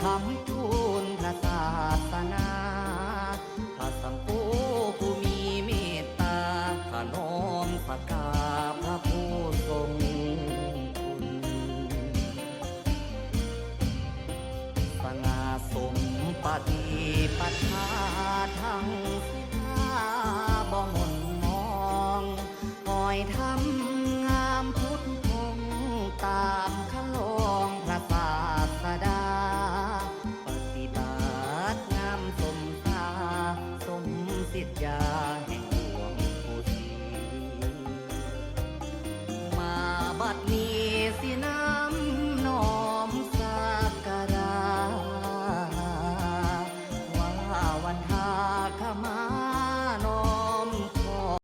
คำทูลพระศาสนาพระสังโฆผู้มีเมตตาข้าน้อมสักการะพระผู้ทรงคุณ สง่าสมปฏิปทาทั้งสิทาบ่หม่นมองคอยทำงามพุทธคงตามคลองพระศาสดาปฏิบัติงามสมตาสมสิทธยาแห่งหลวงปู่ศรีมาบัดนี้สิน้ำน้อมสักการะว่าวันทาขมา